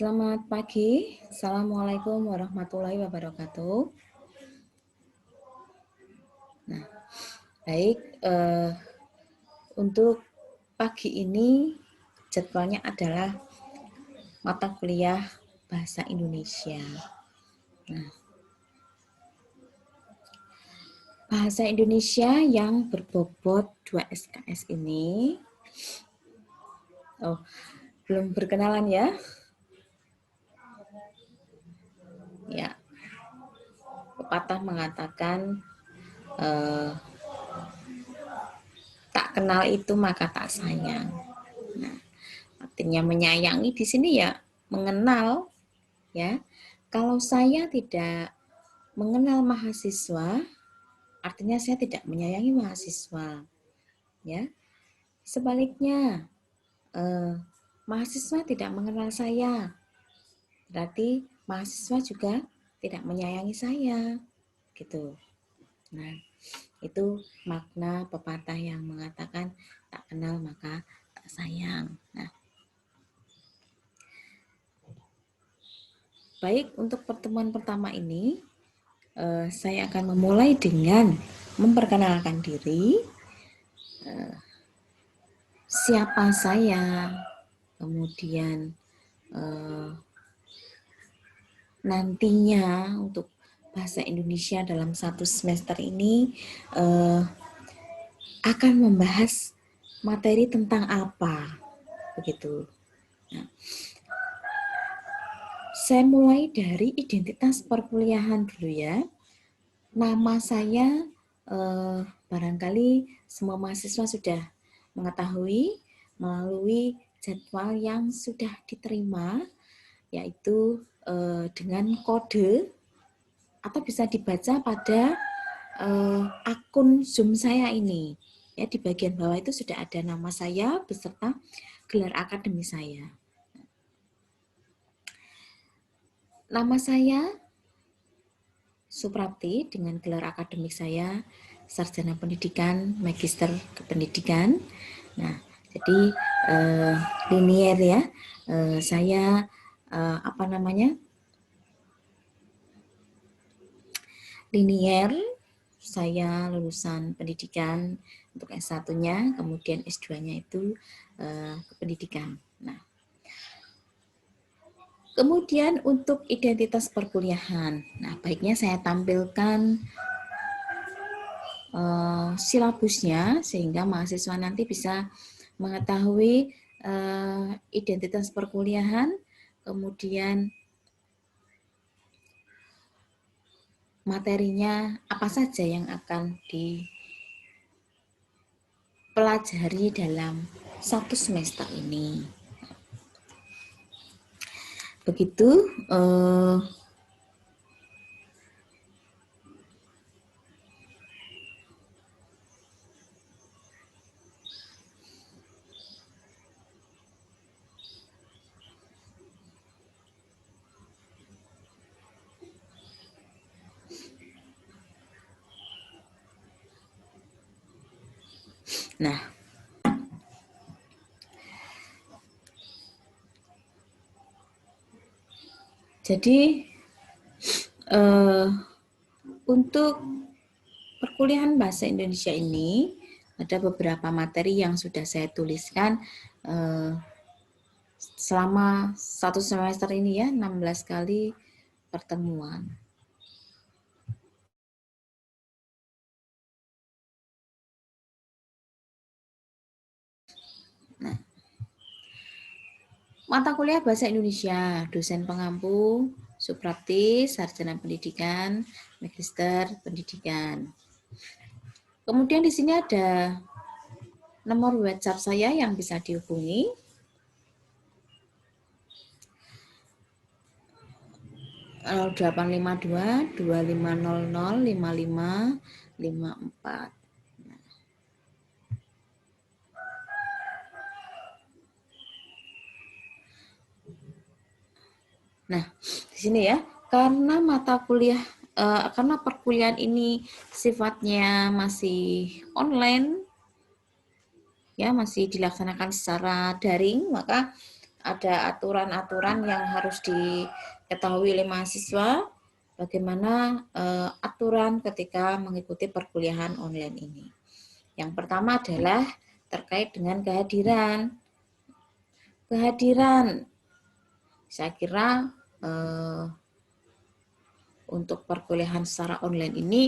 Selamat pagi. Assalamualaikum warahmatullahi wabarakatuh. Nah, baik. Untuk pagi ini jadwalnya adalah mata kuliah Bahasa Indonesia. Nah, Bahasa Indonesia yang berbobot 2 SKS ini, belum berkenalan ya? Ya, pepatah mengatakan tak kenal itu maka tak sayang. Nah, artinya menyayangi di sini ya mengenal, ya. Kalau saya tidak mengenal mahasiswa, artinya saya tidak menyayangi mahasiswa, ya. Sebaliknya, mahasiswa tidak mengenal saya, berarti mahasiswa juga tidak menyayangi saya, gitu. Nah, itu makna pepatah yang mengatakan tak kenal maka tak sayang. Nah, baik, untuk pertemuan pertama ini, saya akan memulai dengan memperkenalkan diri, siapa saya, kemudian nantinya untuk bahasa Indonesia dalam satu semester ini akan membahas materi tentang apa, begitu. Nah, saya mulai dari identitas perkuliahan dulu ya. Nama saya barangkali semua mahasiswa sudah mengetahui melalui jadwal yang sudah diterima, yaitu dengan kode atau bisa dibaca pada akun Zoom saya ini. Ya, di bagian bawah itu sudah ada nama saya beserta gelar akademik saya. Nama saya Suprapti dengan gelar akademik saya Sarjana Pendidikan, Magister Kependidikan. Nah, jadi linier ya. Saya linier. Saya lulusan pendidikan untuk S1-nya, kemudian S2-nya itu kependidikan. Nah, kemudian untuk identitas perkuliahan. Nah, baiknya saya tampilkan silabusnya sehingga mahasiswa nanti bisa mengetahui identitas perkuliahan, kemudian materinya apa saja yang akan dipelajari dalam satu semester ini. Begitu. Nah, jadi untuk perkuliahan bahasa Indonesia ini ada beberapa materi yang sudah saya tuliskan selama satu semester ini ya, 16 kali pertemuan. Nah, mata kuliah bahasa Indonesia, dosen pengampu Suprapti, Sarjana Pendidikan, Magister Pendidikan. Kemudian di sini ada nomor WhatsApp saya yang bisa dihubungi. 0852 2500 5554. Nah, di sini ya, karena mata kuliah, karena perkuliahan ini sifatnya masih online, ya masih dilaksanakan secara daring, maka ada aturan-aturan yang harus diketahui oleh mahasiswa, bagaimana aturan ketika mengikuti perkuliahan online ini. Yang pertama adalah terkait dengan kehadiran. Kehadiran, saya kira untuk perkuliahan secara online ini,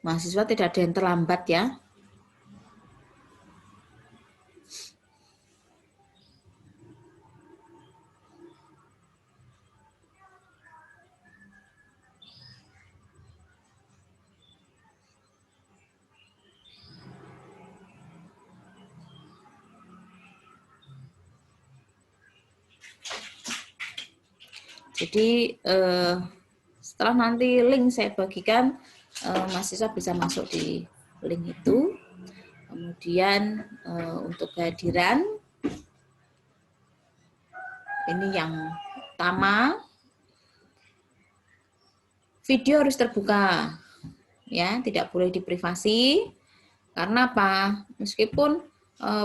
mahasiswa tidak ada yang terlambat ya. Jadi setelah nanti link saya bagikan, mahasiswa bisa masuk di link itu. Kemudian untuk kehadiran, ini yang pertama, video harus terbuka, ya, tidak boleh diprivasi. Karena apa? Meskipun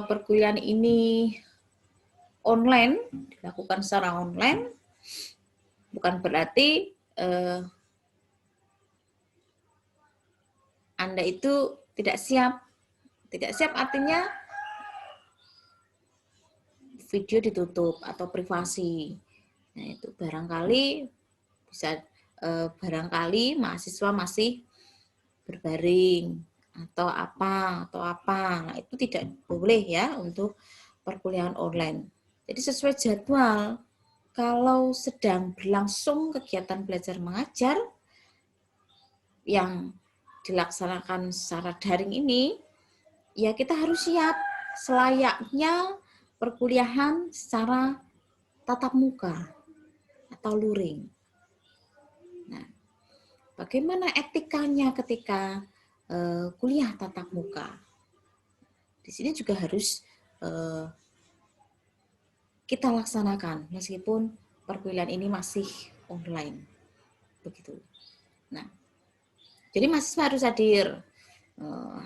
perkuliahan ini online, dilakukan secara online, bukan berarti Anda itu tidak siap. Tidak siap artinya video ditutup atau privasi. Nah, itu barangkali bisa barangkali mahasiswa masih berbaring atau apa. Nah, itu tidak boleh ya untuk perkuliahan online. Jadi sesuai jadwal. Kalau sedang berlangsung kegiatan belajar mengajar yang dilaksanakan secara daring ini, ya kita harus siap selayaknya perkuliahan secara tatap muka atau luring. Nah, bagaimana etikanya ketika kuliah tatap muka? Di sini juga harus kita laksanakan meskipun perkuliahan ini masih online, begitu. Nah, jadi mahasiswa harus hadir.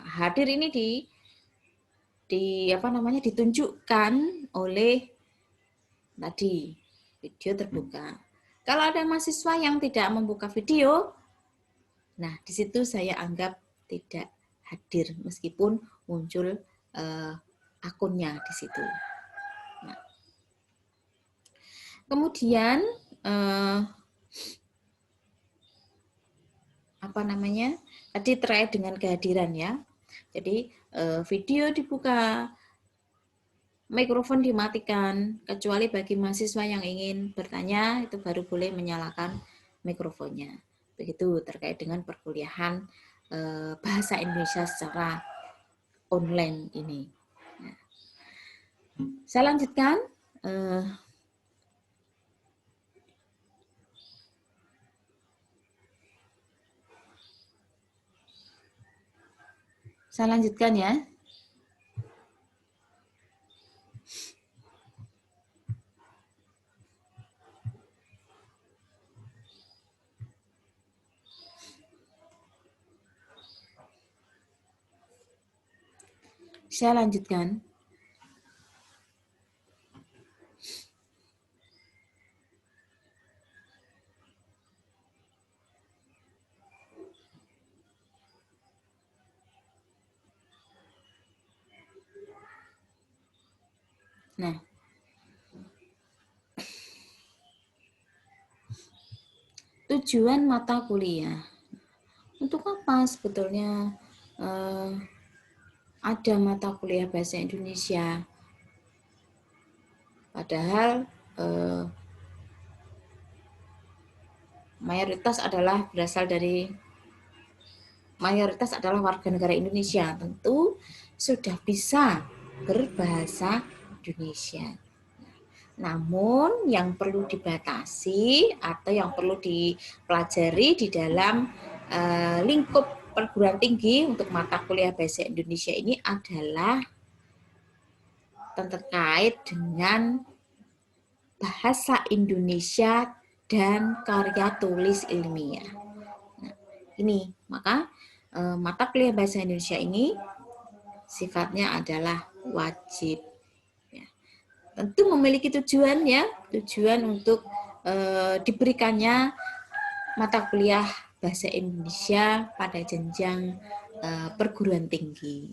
Hadir ini ditunjukkan oleh tadi video terbuka. Kalau ada mahasiswa yang tidak membuka video, nah di situ saya anggap tidak hadir meskipun muncul akunnya di situ. Nah, kemudian tadi terkait dengan kehadiran ya. Jadi video dibuka, mikrofon dimatikan, kecuali bagi mahasiswa yang ingin bertanya itu baru boleh menyalakan mikrofonnya. Begitu terkait dengan perkuliahan bahasa Indonesia secara online ini. Nah, saya lanjutkan. Saya lanjutkan ya. Saya lanjutkan. Nah, tujuan mata kuliah. Untuk apa sebetulnya ada mata kuliah bahasa Indonesia? Padahal mayoritas adalah warga negara Indonesia, tentu sudah bisa berbahasa Indonesia. Namun yang perlu dibatasi atau yang perlu dipelajari di dalam lingkup perguruan tinggi untuk mata kuliah bahasa Indonesia ini adalah terkait dengan bahasa Indonesia dan karya tulis ilmiah. Nah, ini maka mata kuliah bahasa Indonesia ini sifatnya adalah wajib. Ya. Tentu memiliki tujuan ya, tujuan untuk diberikannya mata kuliah Bahasa Indonesia pada jenjang perguruan tinggi.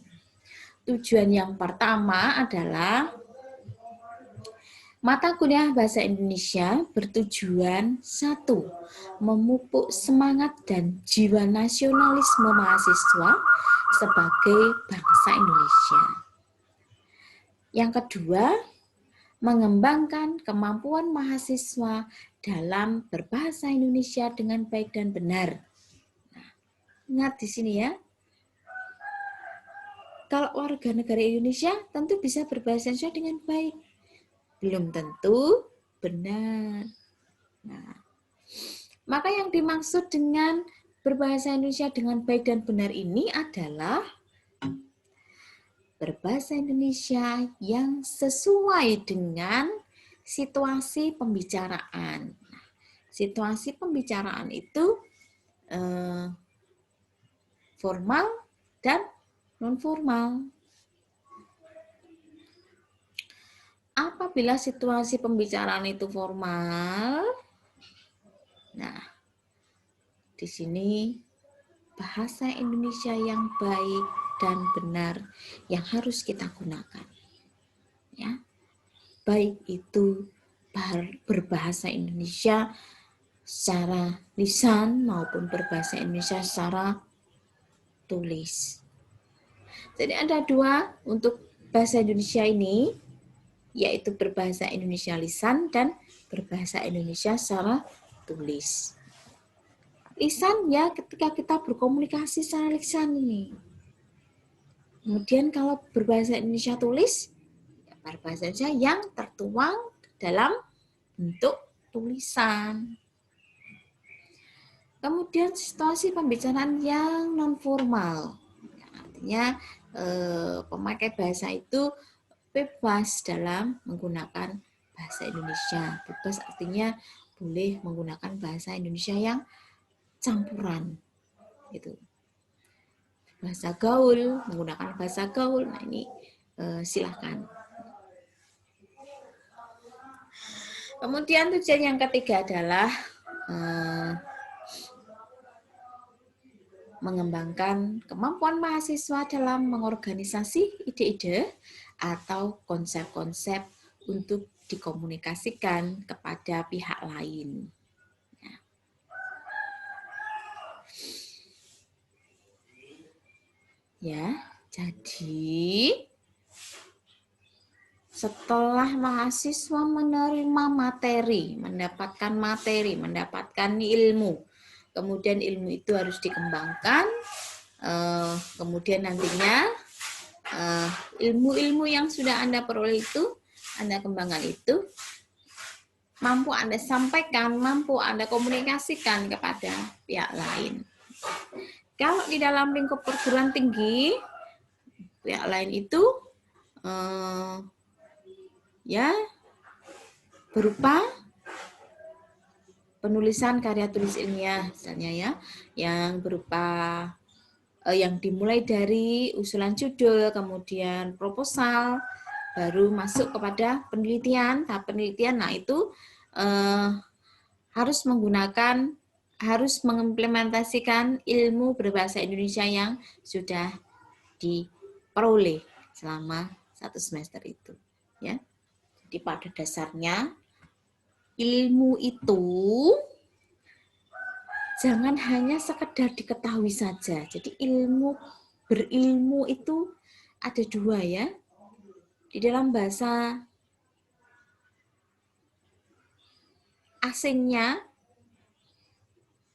Tujuan yang pertama adalah mata kuliah Bahasa Indonesia bertujuan 1. Memupuk semangat dan jiwa nasionalisme mahasiswa sebagai bangsa Indonesia. Yang kedua, mengembangkan kemampuan mahasiswa dalam berbahasa Indonesia dengan baik dan benar. Nah, ingat di sini ya, kalau warga negara Indonesia tentu bisa berbahasa Indonesia dengan baik. Belum tentu benar. Nah, maka yang dimaksud dengan berbahasa Indonesia dengan baik dan benar ini adalah berbahasa Indonesia yang sesuai dengan situasi pembicaraan. Situasi pembicaraan itu formal dan non-formal. Apabila situasi pembicaraan itu formal, nah, di sini bahasa Indonesia yang baik dan benar yang harus kita gunakan. Ya. Baik itu berbahasa Indonesia secara lisan maupun berbahasa Indonesia secara tulis. Jadi ada 2 untuk bahasa Indonesia ini, yaitu berbahasa Indonesia lisan dan berbahasa Indonesia secara tulis. Lisan ya ketika kita berkomunikasi secara lisan ini. Kemudian kalau berbahasa Indonesia tulis, ya berbahasa Indonesia yang tertuang dalam bentuk tulisan. Kemudian situasi pembicaraan yang non formal, artinya pemakai bahasa itu bebas dalam menggunakan bahasa Indonesia. Bebas artinya boleh menggunakan bahasa Indonesia yang campuran, gitu. Bahasa gaul, menggunakan bahasa gaul, nah ini silahkan. Kemudian tujuan yang ketiga adalah mengembangkan kemampuan mahasiswa dalam mengorganisasi ide-ide atau konsep-konsep untuk dikomunikasikan kepada pihak lain. Ya, jadi setelah mahasiswa menerima materi, mendapatkan ilmu, kemudian ilmu itu harus dikembangkan, kemudian nantinya ilmu-ilmu yang sudah Anda peroleh itu, Anda kembangkan itu, mampu Anda sampaikan, mampu Anda komunikasikan kepada pihak lain. Kalau di dalam lingkup perguruan tinggi, pihak lain itu ya berupa penulisan karya tulis ilmiah misalnya ya, yang berupa yang dimulai dari usulan judul, kemudian proposal, baru masuk kepada penelitian. Tahap penelitian, nah itu harus mengimplementasikan ilmu berbahasa Indonesia yang sudah diperoleh selama 1 semester itu, ya. Jadi pada dasarnya ilmu itu jangan hanya sekedar diketahui saja. Jadi berilmu itu ada 2 ya. Di dalam bahasa asingnya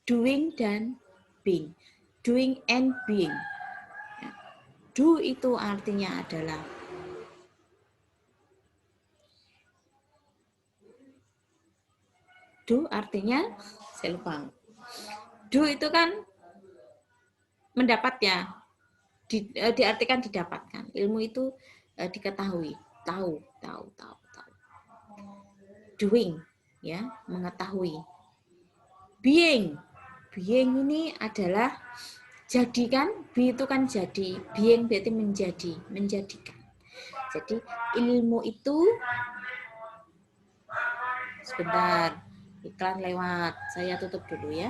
doing dan being. Doing and being. Do itu artinya adalah do artinya, saya lupa. Do itu kan mendapat ya, diartikan didapatkan. Ilmu itu diketahui, tahu. Doing, ya, mengetahui. Being ini adalah Jadi kan, be itu kan jadi, being berarti menjadi, menjadikan. Jadi ilmu itu, sebentar, iklan lewat, saya tutup dulu ya.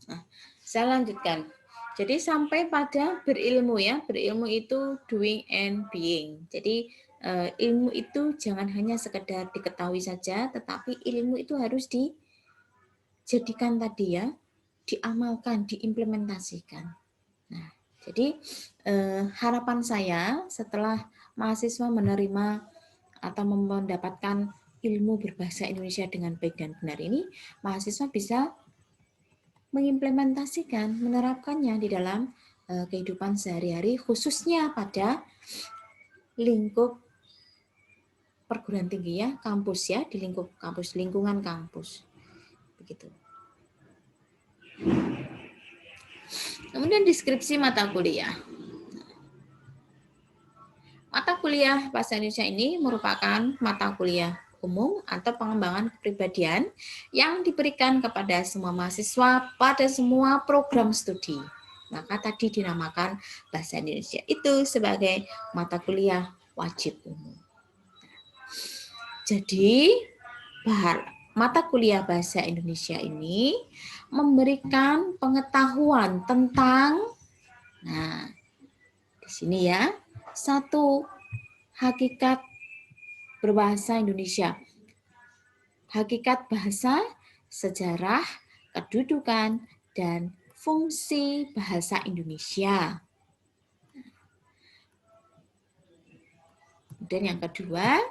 Nah, saya lanjutkan. Jadi sampai pada berilmu ya, berilmu itu doing and being. Jadi ilmu itu jangan hanya sekedar diketahui saja, tetapi ilmu itu harus dijadikan tadi ya, diamalkan, diimplementasikan. Nah, jadi harapan saya setelah mahasiswa menerima atau mendapatkan ilmu berbahasa Indonesia dengan baik dan benar ini, mahasiswa bisa mengimplementasikan, menerapkannya di dalam kehidupan sehari-hari, khususnya pada lingkup perguruan tinggi ya, kampus ya, di lingkup kampus, lingkungan kampus. Begitu. Kemudian deskripsi mata kuliah. Mata kuliah Bahasa Indonesia ini merupakan mata kuliah umum atau pengembangan kepribadian yang diberikan kepada semua mahasiswa pada semua program studi. Maka tadi dinamakan Bahasa Indonesia itu sebagai mata kuliah wajib umum. Jadi, mata kuliah Bahasa Indonesia ini memberikan pengetahuan tentang, nah, di sini ya, satu, hakikat berbahasa Indonesia. Hakikat bahasa, sejarah, kedudukan, dan fungsi bahasa Indonesia. Kemudian yang kedua,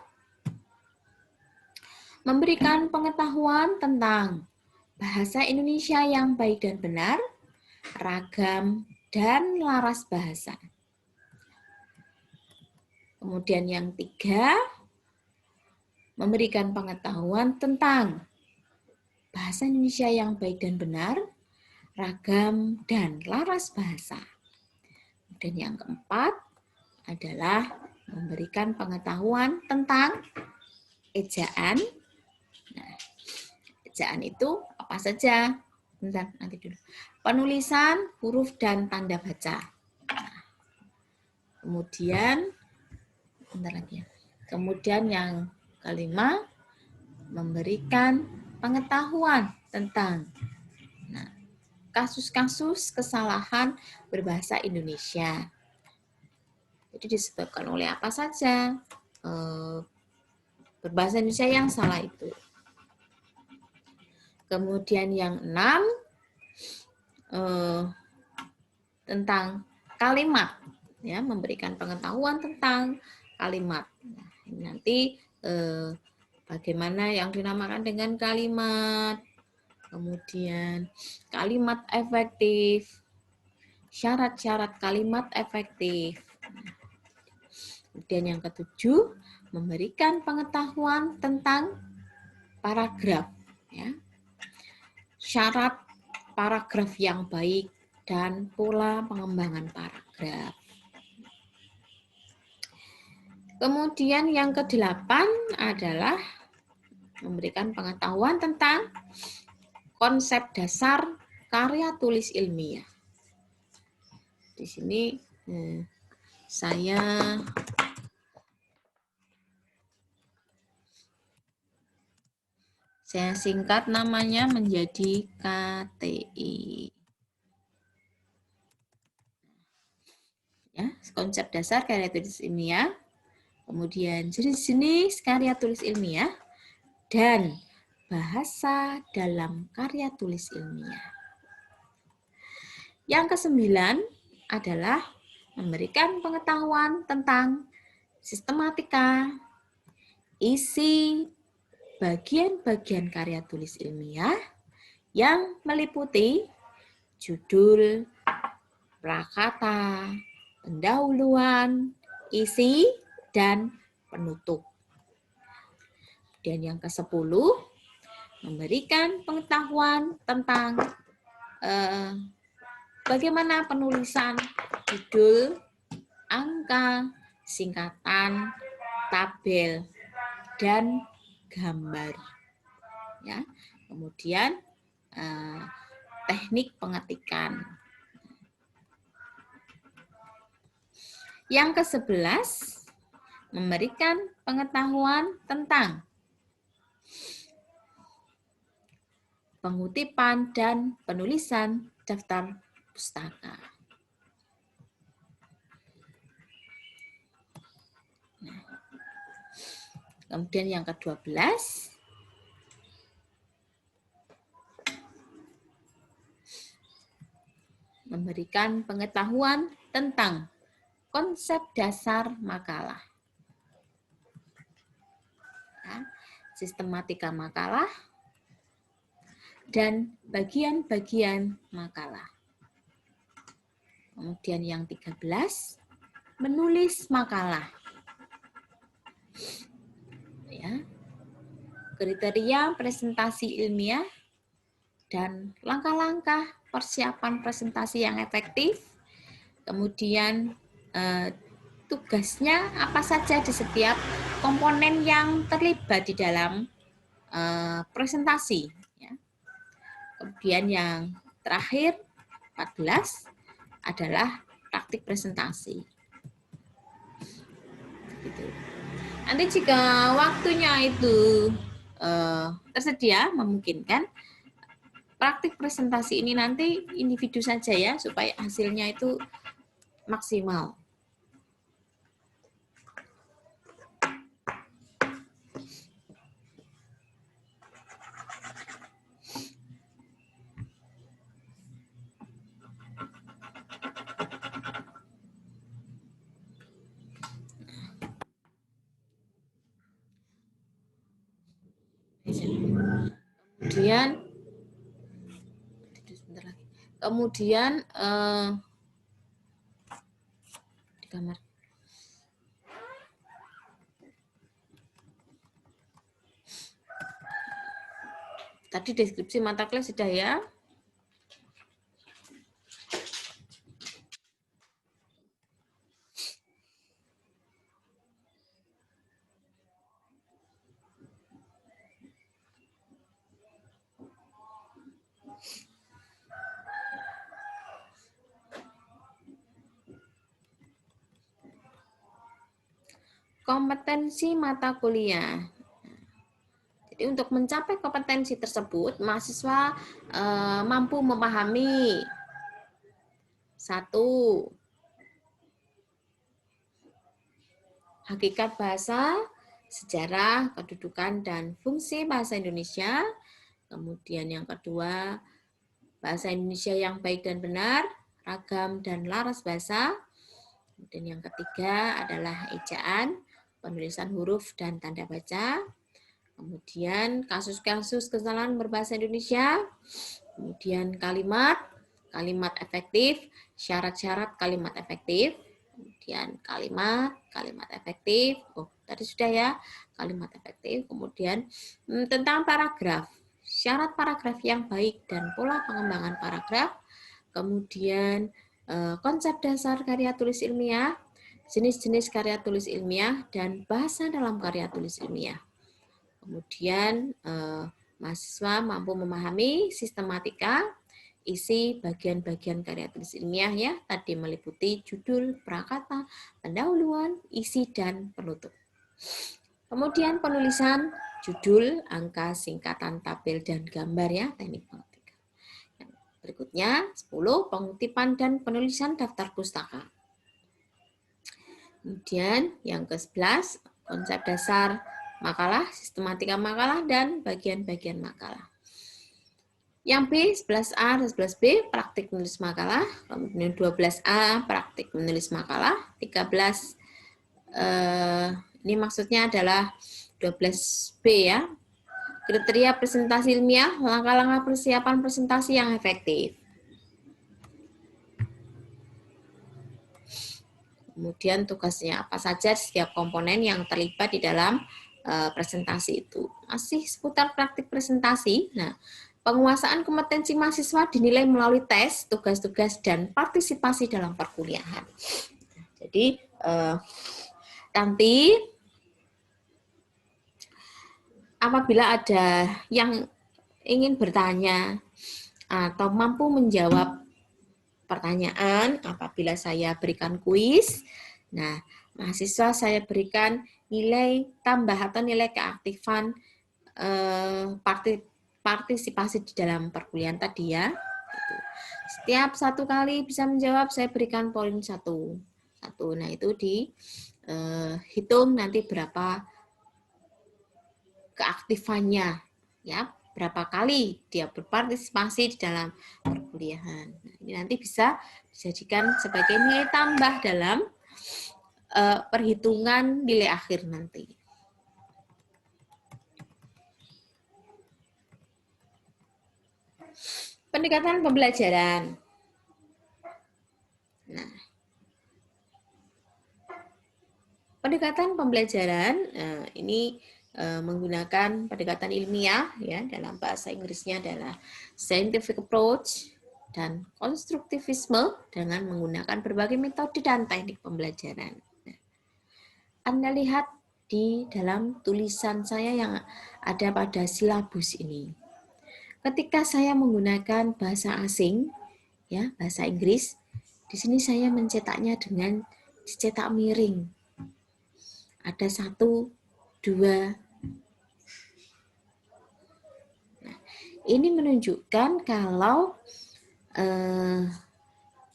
memberikan pengetahuan tentang bahasa Indonesia yang baik dan benar, ragam, dan laras bahasa. Kemudian yang tiga, memberikan pengetahuan tentang bahasa Indonesia yang baik dan benar, ragam, dan laras bahasa. Dan yang keempat adalah memberikan pengetahuan tentang ejaan. Nah, ejaan itu apa saja? Bentar, nanti dulu. Penulisan, huruf, dan tanda baca. Nah, kemudian, bentar lagi ya. Kemudian yang kelima, memberikan pengetahuan tentang kasus-kasus kesalahan berbahasa Indonesia. Jadi disebabkan oleh apa saja berbahasa Indonesia yang salah itu. Kemudian yang 6, tentang kalimat, ya, memberikan pengetahuan tentang kalimat. Nah, ini nanti bagaimana yang dinamakan dengan kalimat, kemudian kalimat efektif, syarat-syarat kalimat efektif. Kemudian yang ketujuh, memberikan pengetahuan tentang paragraf, ya, syarat paragraf yang baik dan pola pengembangan paragraf. Kemudian yang kedelapan adalah memberikan pengetahuan tentang konsep dasar karya tulis ilmiah. Di sini Saya singkat namanya menjadi KTI. Ya, konsep dasar karya tulis ilmiah, kemudian jenis-jenis karya tulis ilmiah, dan bahasa dalam karya tulis ilmiah. Yang kesembilan adalah memberikan pengetahuan tentang sistematika, isi bagian-bagian karya tulis ilmiah yang meliputi judul, prakata, pendahuluan, isi, dan penutup. Dan yang ke-10, memberikan pengetahuan tentang bagaimana penulisan judul, angka, singkatan, tabel, dan gambar. Ya, kemudian teknik pengetikan. Yang ke-11, memberikan pengetahuan tentang pengutipan dan penulisan daftar pustaka. Kemudian yang ke-12, memberikan pengetahuan tentang konsep dasar makalah, ya, sistematika makalah, dan bagian-bagian makalah. Kemudian yang 13, menulis makalah. Ya, kriteria presentasi ilmiah dan langkah-langkah persiapan presentasi yang efektif. Kemudian tugasnya apa saja di setiap komponen yang terlibat di dalam presentasi. Ya. Kemudian yang terakhir 14 adalah praktik presentasi. Gitu. Nanti jika waktunya itu tersedia, memungkinkan, praktik presentasi ini nanti individu saja ya, supaya hasilnya itu maksimal. Kemudian di kamar. Tadi deskripsi mata kuliah sudah ya. Kompetensi mata kuliah. Jadi untuk mencapai kompetensi tersebut, mahasiswa mampu memahami 1. Hakikat bahasa, sejarah, kedudukan, dan fungsi bahasa Indonesia. Kemudian yang kedua, bahasa Indonesia yang baik dan benar, ragam dan laras bahasa. Kemudian yang ketiga adalah ejaan, penulisan huruf dan tanda baca. Kemudian kasus-kasus kesalahan berbahasa Indonesia. Kemudian kalimat efektif, syarat-syarat kalimat efektif. Kemudian kalimat efektif. Oh, tadi sudah ya, kalimat efektif. Kemudian tentang paragraf, syarat paragraf yang baik dan pola pengembangan paragraf. Kemudian konsep dasar karya tulis ilmiah, jenis-jenis karya tulis ilmiah, dan bahasa dalam karya tulis ilmiah. Kemudian mahasiswa mampu memahami sistematika, isi bagian-bagian karya tulis ilmiah ya, tadi meliputi judul, prakata, pendahuluan, isi, dan penutup. Kemudian penulisan judul, angka, singkatan, tabel, dan gambar ya, teknik pengetikan. Berikutnya 10 pengutipan dan penulisan daftar pustaka. Kemudian yang ke-11 konsep dasar makalah, sistematika makalah, dan bagian-bagian makalah. Yang B, 11A dan 11B, praktik menulis makalah. Kemudian 12A, praktik menulis makalah. 13, ini maksudnya adalah 12B ya. Kriteria presentasi ilmiah, langkah-langkah persiapan presentasi yang efektif. Kemudian tugasnya apa saja setiap komponen yang terlibat di dalam presentasi itu. Masih seputar praktik presentasi. Nah, penguasaan kompetensi mahasiswa dinilai melalui tes, tugas-tugas, dan partisipasi dalam perkuliahan. Jadi, nanti apabila ada yang ingin bertanya atau mampu menjawab pertanyaan, apabila saya berikan kuis, nah, mahasiswa saya berikan nilai tambah atau nilai keaktifan partisipasi di dalam perkuliahan tadi ya. Setiap satu kali bisa menjawab, saya berikan poin 1. Nah, itu dihitung nanti berapa keaktifannya, ya, berapa kali dia berpartisipasi di dalam perkuliahan. Nah, ini nanti bisa dijadikan sebagai nilai tambah dalam perhitungan nilai akhir nanti. Pendekatan pembelajaran. Nah, pendekatan pembelajaran ini menggunakan pendekatan ilmiah ya, dalam bahasa Inggrisnya adalah scientific approach dan konstruktivisme dengan menggunakan berbagai metode dan teknik pembelajaran. Nah, Anda lihat di dalam tulisan saya yang ada pada silabus ini. Ketika saya menggunakan bahasa asing, ya, bahasa Inggris, di sini saya mencetaknya dengan dicetak miring. Ada 1, 2. Nah, ini menunjukkan kalau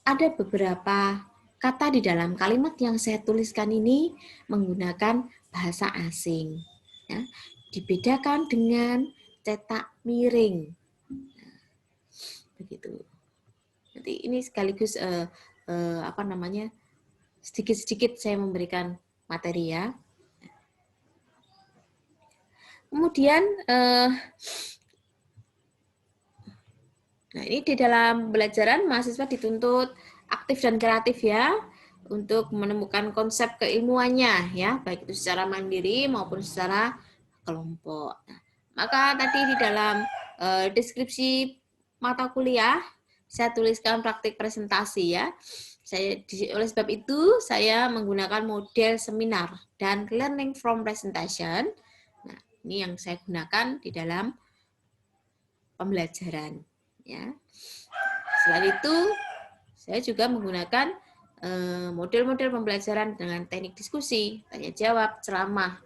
ada beberapa kata di dalam kalimat yang saya tuliskan ini menggunakan bahasa asing. Ya, dibedakan dengan cetak miring. Begitu. Nanti ini sekaligus sedikit-sedikit saya memberikan materi ya. Kemudian nah, ini di dalam pembelajaran mahasiswa dituntut aktif dan kreatif ya untuk menemukan konsep keilmuannya ya, baik itu secara mandiri maupun secara kelompok. Nah, maka tadi di dalam deskripsi mata kuliah saya tuliskan praktik presentasi ya. Oleh sebab itu saya menggunakan model seminar dan learning from presentation. Nah, ini yang saya gunakan di dalam pembelajaran ya. Selain itu saya juga menggunakan model-model pembelajaran dengan teknik diskusi, tanya jawab, ceramah.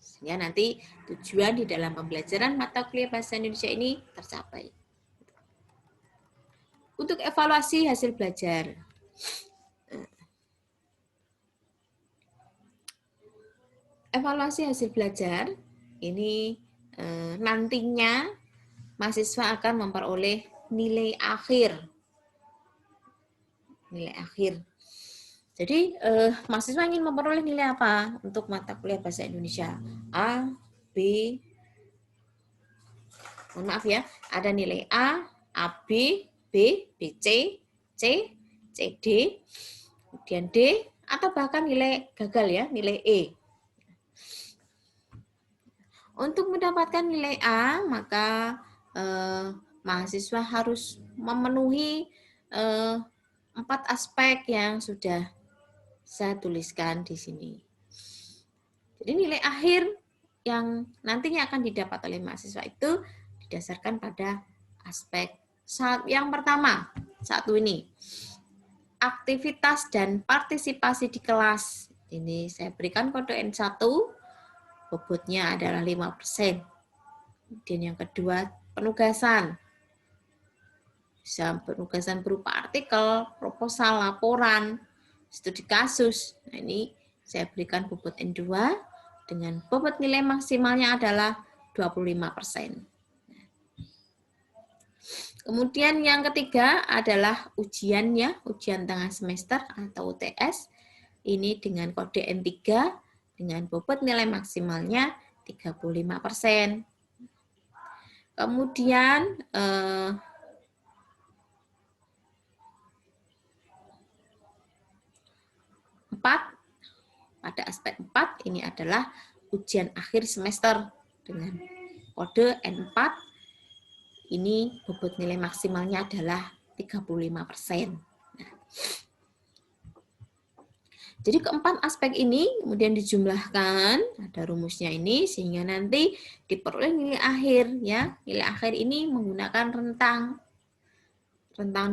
Sehingga nanti tujuan di dalam pembelajaran mata kuliah bahasa Indonesia ini tercapai. Untuk evaluasi hasil belajar. Evaluasi hasil belajar ini nantinya mahasiswa akan memperoleh nilai akhir. Nilai akhir. Jadi mahasiswa ingin memperoleh nilai apa untuk mata kuliah bahasa Indonesia? A, B, mohon maaf ya, ada nilai A, AB, B, BC, C, CD, kemudian D, atau bahkan nilai gagal ya, nilai E. Untuk mendapatkan nilai A, maka mahasiswa harus memenuhi 4 aspek yang sudah saya tuliskan di sini. Jadi nilai akhir yang nantinya akan didapat oleh mahasiswa itu didasarkan pada aspek yang pertama, 1 ini. Aktivitas dan partisipasi di kelas. Ini saya berikan kode N1. bobotnya adalah 5%. Kemudian yang kedua, penugasan. Bisa penugasan berupa artikel, proposal, laporan, studi kasus. Nah, ini saya berikan bobot N2 dengan bobot nilai maksimalnya adalah 25%. Kemudian yang ketiga adalah ujian ya, ujian tengah semester atau UTS. Ini dengan kode N3 dengan bobot nilai maksimalnya 35%. Kemudian 4, pada aspek 4 ini adalah ujian akhir semester dengan kode N4. Ini bobot nilai maksimalnya adalah 35%. Nah, jadi keempat aspek ini kemudian dijumlahkan, ada rumusnya ini, sehingga nanti diperoleh nilai akhir. Ya, nilai akhir ini menggunakan rentang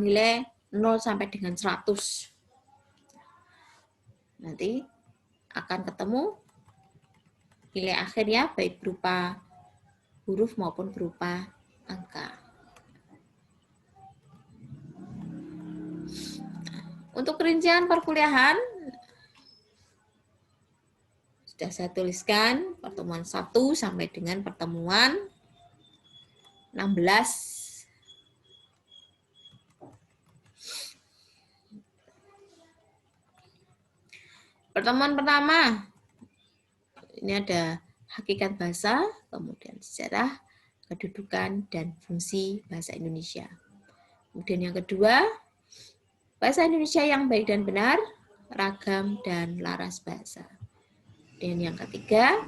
nilai 0 sampai dengan 100. Nanti akan ketemu nilai akhir ya, baik berupa huruf maupun berupa angka. Untuk rincian perkuliahan, sudah saya tuliskan pertemuan 1 sampai dengan pertemuan 16. Pertemuan pertama, ini ada hakikat bahasa, kemudian sejarah, kedudukan, dan fungsi bahasa Indonesia. Kemudian yang kedua, bahasa Indonesia yang baik dan benar, ragam, dan laras bahasa. Dan yang ketiga,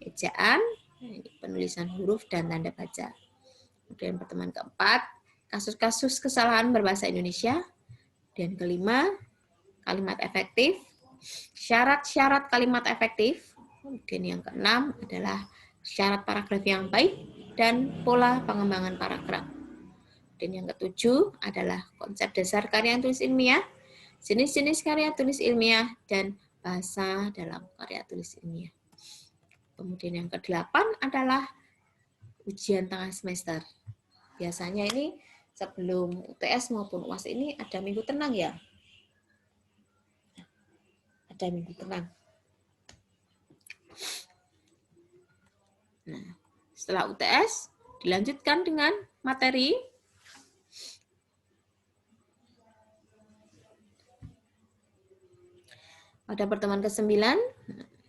ejaan, penulisan huruf, dan tanda baca. Kemudian pertemuan keempat, kasus-kasus kesalahan berbahasa Indonesia. Dan kelima, kalimat efektif, syarat-syarat kalimat efektif. Kemudian yang keenam adalah syarat paragraf yang baik dan pola pengembangan paragraf. Dan yang ketujuh adalah konsep dasar karya tulis ilmiah, jenis-jenis karya tulis ilmiah, dan bahasa dalam karya tulis ilmiah. Kemudian yang kedelapan adalah ujian tengah semester. Biasanya ini sebelum UTS maupun UAS ini ada minggu tenang ya. Ada minggu tenang. Nah, setelah UTS dilanjutkan dengan materi pada pertemuan ke-9,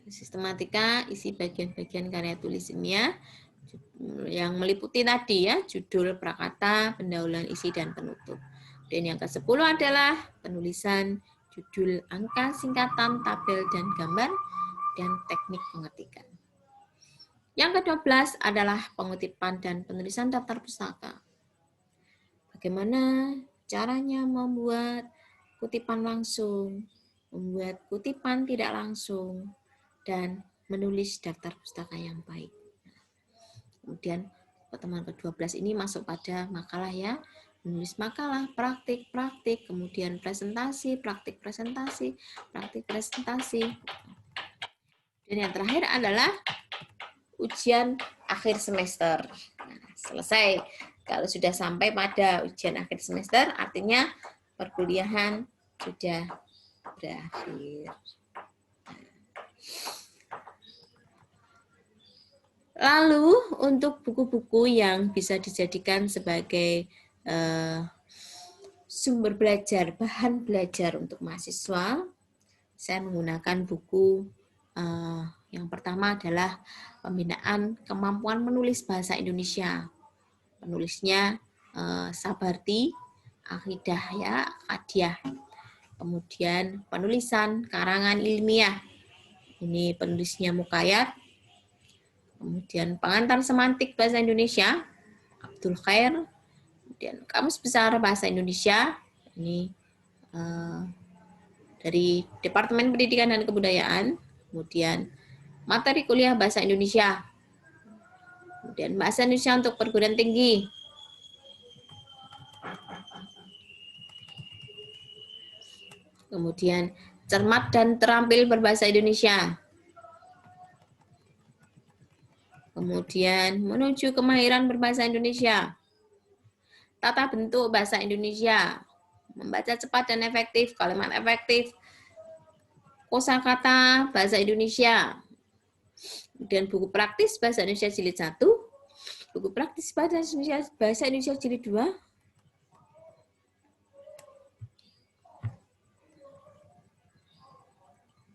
sistematika isi bagian-bagian karya tulis ilmiah yang meliputi tadi ya, judul, prakata, pendahuluan, isi, dan penutup. Dan yang ke-10 adalah penulisan judul, angka, singkatan, tabel, dan gambar, dan teknik pengetikan. Yang ke-12 adalah pengutipan dan penulisan daftar pustaka. Bagaimana caranya membuat kutipan langsung, membuat kutipan tidak langsung, dan menulis daftar pustaka yang baik. Kemudian pertemuan ke-12 ini masuk pada makalah ya, menulis makalah, praktik, kemudian presentasi, praktik presentasi. Dan yang terakhir adalah ujian akhir semester. Nah, selesai. Kalau sudah sampai pada ujian akhir semester, artinya perkuliahan sudah berakhir. Lalu untuk buku-buku yang bisa dijadikan sebagai sumber belajar, bahan belajar untuk mahasiswa, saya menggunakan buku yang pertama adalah Pembinaan Kemampuan Menulis Bahasa Indonesia. Penulisnya Sabarti, Akhidah ya, Khadiah. Kemudian penulisan karangan ilmiah. Ini penulisnya Mukayat. Kemudian pengantar semantik bahasa Indonesia, Abdul Khair. Kemudian Kamus Besar Bahasa Indonesia, ini dari Departemen Pendidikan dan Kebudayaan. Kemudian materi kuliah bahasa Indonesia. Kemudian bahasa Indonesia untuk perguruan tinggi. Kemudian cermat dan terampil berbahasa Indonesia. Kemudian menuju kemahiran berbahasa Indonesia. Tata bentuk bahasa Indonesia. Membaca cepat dan efektif, kalimat efektif, kosakata bahasa Indonesia. Kemudian buku praktis bahasa Indonesia jilid 1, buku praktis bahasa Indonesia jilid 2,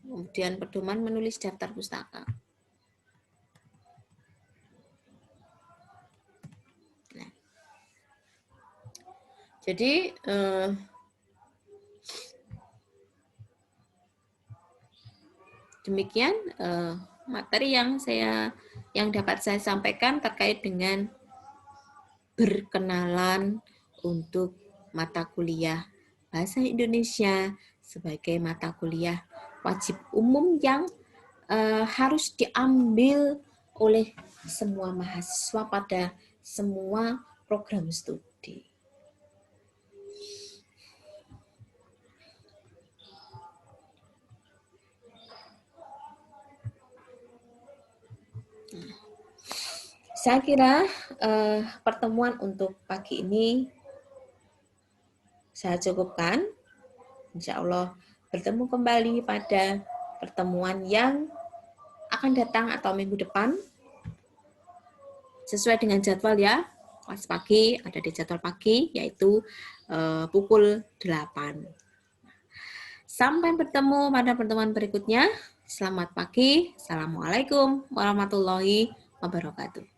kemudian pedoman menulis daftar pustaka. Nah, jadi demikian materi yang dapat saya sampaikan terkait dengan berkenalan untuk mata kuliah bahasa Indonesia sebagai mata kuliah wajib umum yang harus diambil oleh semua mahasiswa pada semua program studi. Saya kira pertemuan untuk pagi ini saya cukupkan. Insya Allah bertemu kembali pada pertemuan yang akan datang atau minggu depan. Sesuai dengan jadwal ya, kelas pagi ada di jadwal pagi yaitu pukul 8. Sampai bertemu pada pertemuan berikutnya. Selamat pagi. Assalamualaikum warahmatullahi wabarakatuh.